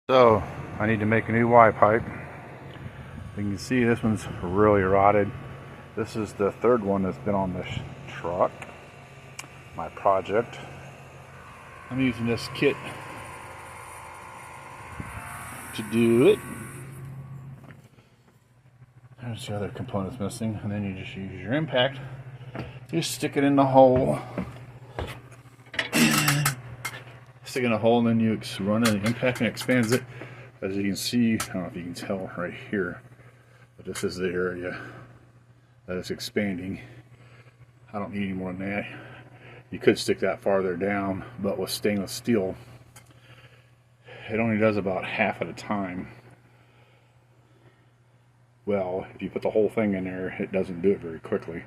So I need to make a new Y pipe. You can see this one's really rotted. This is the third one that's been on this truck, my project. I'm using this kit to do it. There's the other components missing, and then you just use your impact. You stick it in the hole. Stick it in the hole, and then you run the impact and it expands it. As you can see, I don't know if you can tell right here, but this is the area that is expanding. I don't need any more than that. You could stick that farther down, but with stainless steel, it only does about half at a time. Well, if you put the whole thing in there, it doesn't do it very quickly.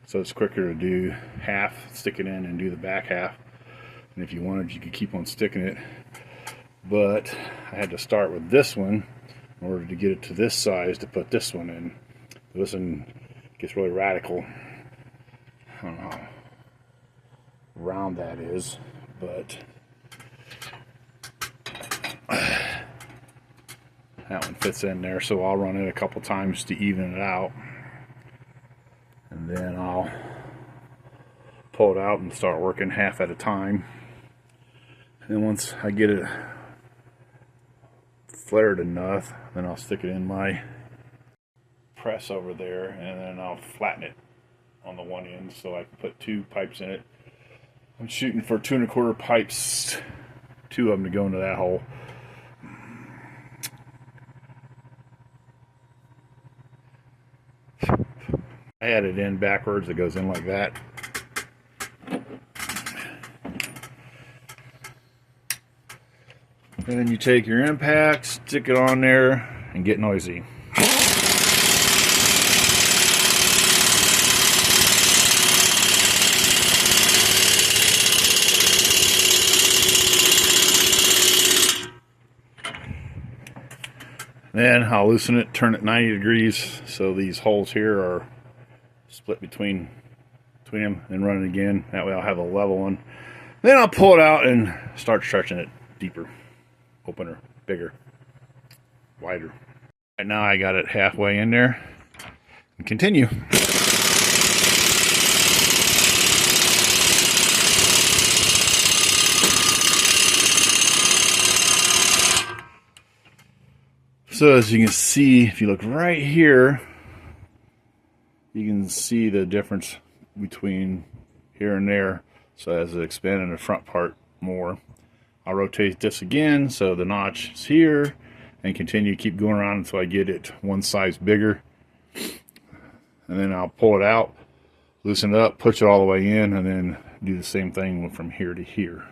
So it's quicker to do half, stick it in, and do the back half. And if you wanted, you could keep on sticking it. But I had to start with this one in order to get it to this size to put this one in. This one gets really radical. I don't know how round that is, but that one fits in there, so I'll run it a couple times to even it out, and then I'll pull it out and start working half at a time. And then once I get it flared enough, then I'll stick it in my press over there, and then I'll flatten it on the one end so I can put two pipes in it. I'm shooting for 2 1/4 pipes, 2 of them to go into that hole. I had it in backwards, it goes in like that. And then you take your impact, stick it on there, and get noisy. Then I'll loosen it, turn it 90 degrees so these holes here are split between them, and run it again. That way I'll have a level one. Then I'll pull it out and start stretching it deeper, opener, bigger, wider. Right now I got it halfway in there, and continue. So as you can see, if you look right here, you can see the difference between here and there. So as it expanded the front part more, I'll rotate this again so the notch is here, and continue to keep going around until I get it one size bigger. And then I'll pull it out, loosen it up, push it all the way in, and then do the same thing from here to here.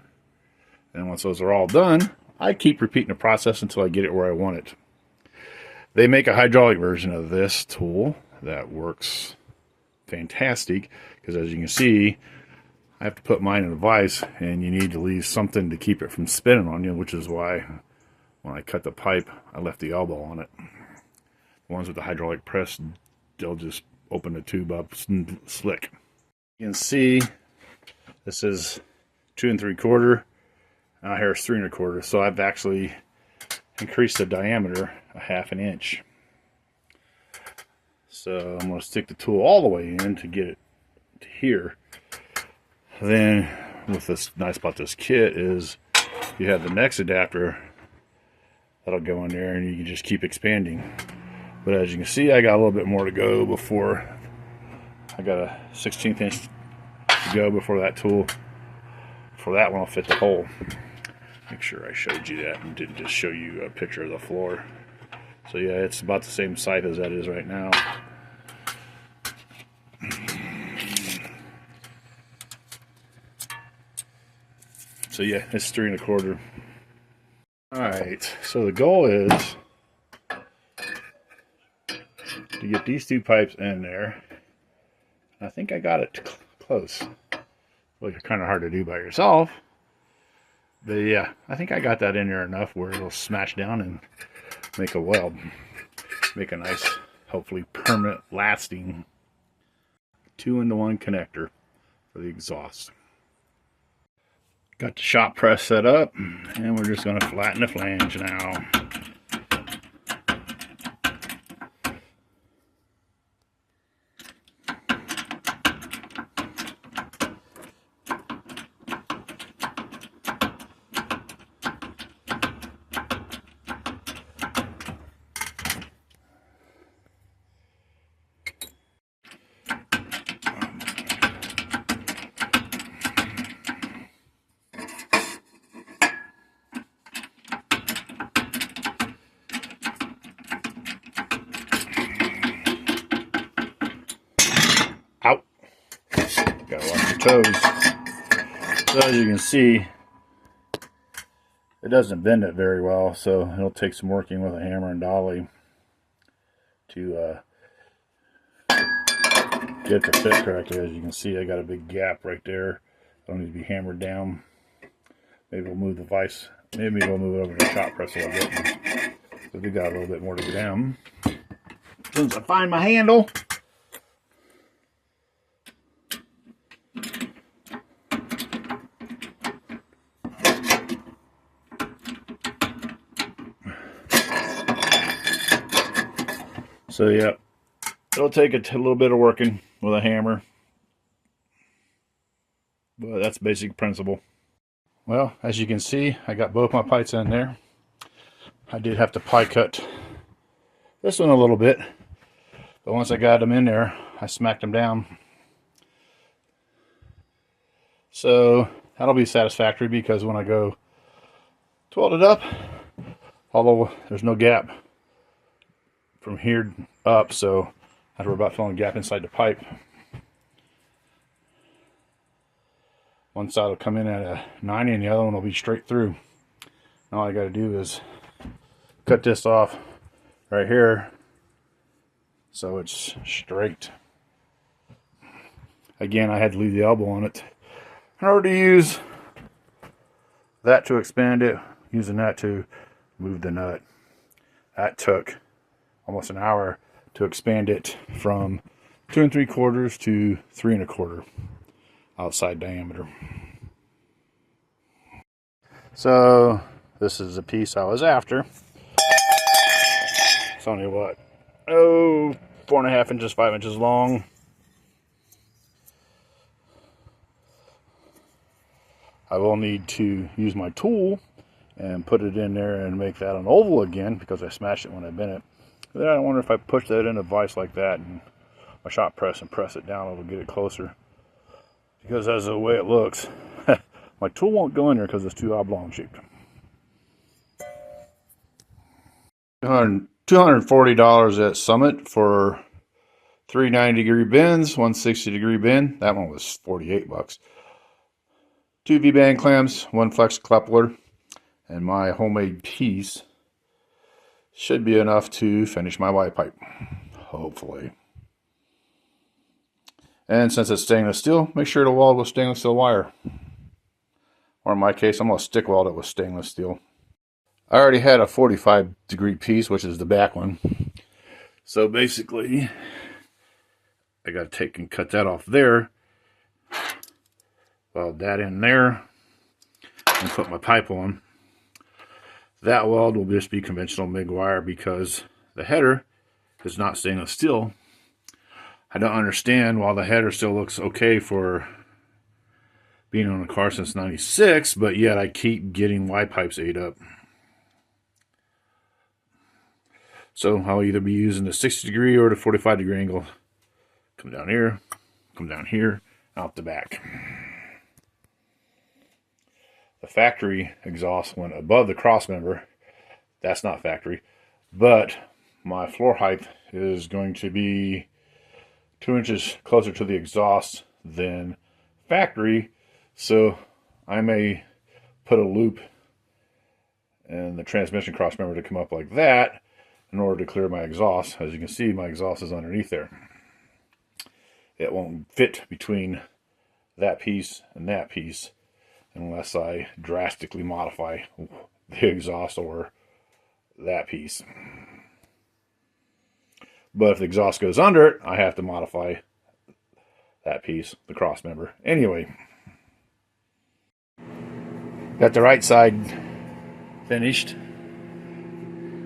And once those are all done, I keep repeating the process until I get it where I want it. They make a hydraulic version of this tool that works fantastic, because as you can see, I have to put mine in a vise, and you need to leave something to keep it from spinning on you, which is why when I cut the pipe, I left the elbow on it. The ones with the hydraulic press, they'll just open the tube up slick. You can see this is 2 3/4. Now here's 3 1/4. So I've actually increased the diameter a 1/2 inch. So I'm going to stick the tool all the way in to get it to here. Then what's this nice about this kit is you have the next adapter that'll go in there, and you can just keep expanding. But as you can see, I got a little bit more to go before I got a 1/16 inch to go before that tool, before that one will fit the hole. Make sure I showed you that and didn't just show you a picture of the floor. So yeah, it's about the same size as that is right now. So yeah, it's 3 1/4. Alright, so the goal is to get these 2 pipes in there. I think I got it close. Well, it's kind of hard to do by yourself. But yeah, I think I got that in there enough where it'll smash down and make a weld. Make a nice, hopefully permanent, lasting 2-in-1 connector for the exhaust. Got the shop press set up, and we're just going to flatten the flange now. Out. Gotta watch your toes. So as you can see, it doesn't bend it very well, so it'll take some working with a hammer and dolly to get it to fit correctly. As you can see, I got a big gap right there. It'll need to be hammered down. Maybe we'll move the vise. Maybe we'll move it over to the shop press a little bit. So we got a little bit more to go down. As soon as I find my handle. So yeah, it'll take a little bit of working with a hammer, but that's basic principle. Well, as you can see, I got both my pipes in there. I did have to pie cut this one a little bit, but once I got them in there, I smacked them down. So that'll be satisfactory, because when I go to weld it up, although there's no gap from here up, so I have to worry about filling a gap inside the pipe. One side will come in at a 90 and the other one will be straight through. All I got to do is cut this off right here so it's straight. Again, I had to leave the elbow on it in order to use that to expand it, using that to move the nut. That took almost an hour to expand it from 2 3/4 to 3 1/4 outside diameter. So this is the piece I was after. It's only what, 4.5 inches, 5 inches long. I will need to use my tool and put it in there and make that an oval again, because I smashed it when I bent it. Then I wonder if I push that in a vise like that and my shop press and press it down, it'll get it closer. Because as the way it looks, my tool won't go in there because it's too oblong shaped. $240 at Summit for 3 90-degree bends, 1 60-degree bend. That one was 48 bucks. 2 V-band clamps, 1 flex coupler, and my homemade piece should be enough to finish my Y pipe, hopefully. And since it's stainless steel, make sure to weld with stainless steel wire. Or in my case, I'm going to stick weld it with stainless steel. I already had a 45-degree piece, which is the back one. So basically, I got to take and cut that off there, weld that in there, and put my pipe on. That weld will just be conventional MIG wire, because the header is not stainless steel. I don't understand why the header still looks okay for being on a car since '96, but yet I keep getting Y pipes ate up. So I'll either be using the 60-degree or the 45-degree angle. Come down here, out the back. The factory exhaust went above the cross member. That's not factory. But my floor height is going to be 2 inches closer to the exhaust than factory. So I may put a loop in the transmission cross member to come up like that in order to clear my exhaust. As you can see, my exhaust is underneath there. It won't fit between that piece and that piece unless I drastically modify the exhaust or that piece. But if the exhaust goes under it, I have to modify that piece, the cross member. Anyway, Got the right side finished.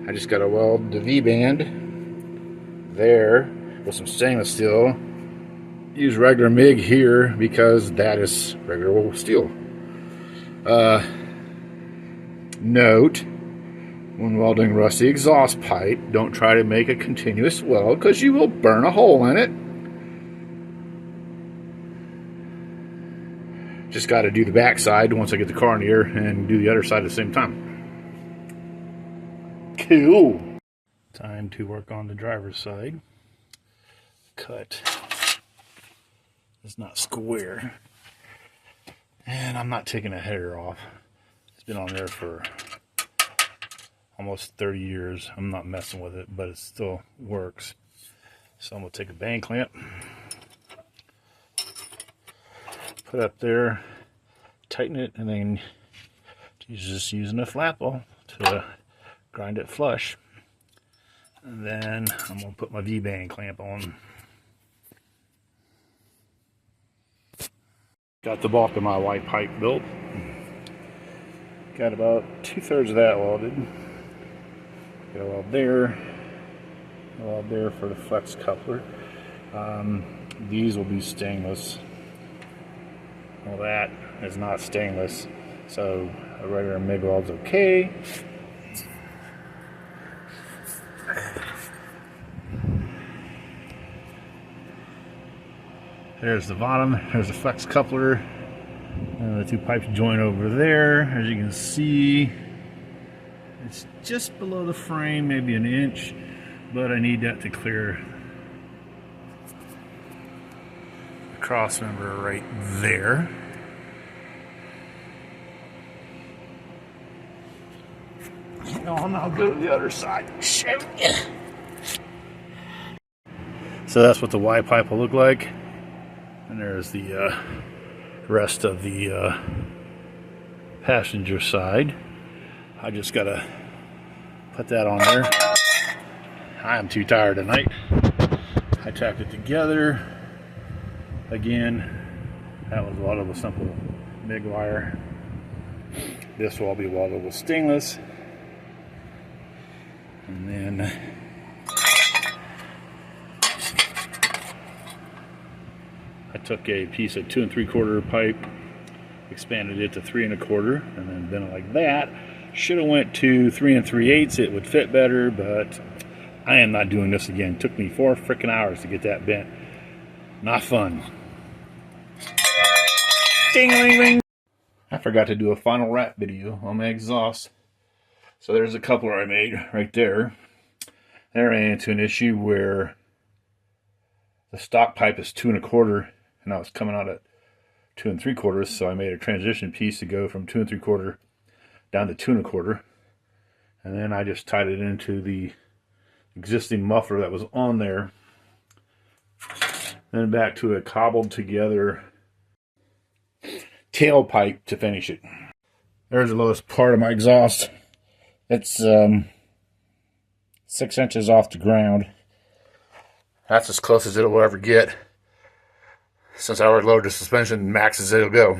I just got to weld the V-band there with some stainless steel. Use regular MIG here because that is regular steel. Note, when welding rusty exhaust pipe, don't try to make a continuous weld because you will burn a hole in it. Just got to do the back side once I get the car in the air and do the other side at the same time. Cool. Time to work on the driver's side. Cut. It's not square. And I'm not taking a header off. It's been on there for almost 30 years. I'm not messing with it, but it still works. So I'm going to take a bang clamp, put up there, tighten it, and then just using a flapple to grind it flush. And then I'm going to put my V-band clamp on. Got the bulk of my white pipe built. Got about 2/3 of that welded. Got a weld there for the flex coupler. These will be stainless. Well, that is not stainless, so a regular MIG weld's okay. There's the bottom, there's the flex coupler, and the two pipes join over there. As you can see, it's just below the frame, maybe an inch, but I need that to clear the cross member right there. No, I'll go to the other side. Shoot. So that's what the Y pipe will look like. And there's the rest of the passenger side. I just gotta put that on there. I am too tired tonight. I tacked it together. Again, that was welded with simple MIG wire. This will all be welded with stainless. And then I took a piece of 2 3/4 pipe, expanded it to 3 1/4, and then bent it like that. Should have went to 3 3/8. It would fit better, but I am not doing this again. It took me 4 freaking hours to get that bent. Not fun. Ding-a-ling-ling. I forgot to do a final wrap video on my exhaust. So there's a coupler I made right there. And I ran into an issue where the stock pipe is 2 1/4, and I was coming out at 2 3/4, so I made a transition piece to go from 2 3/4 down to 2 1/4, and then I just tied it into the existing muffler that was on there, then back to a cobbled together tailpipe to finish it. There's the lowest part of my exhaust. It's 6 inches off the ground. That's as close as it will ever get. Since I already loaded the suspension, max as it'll go.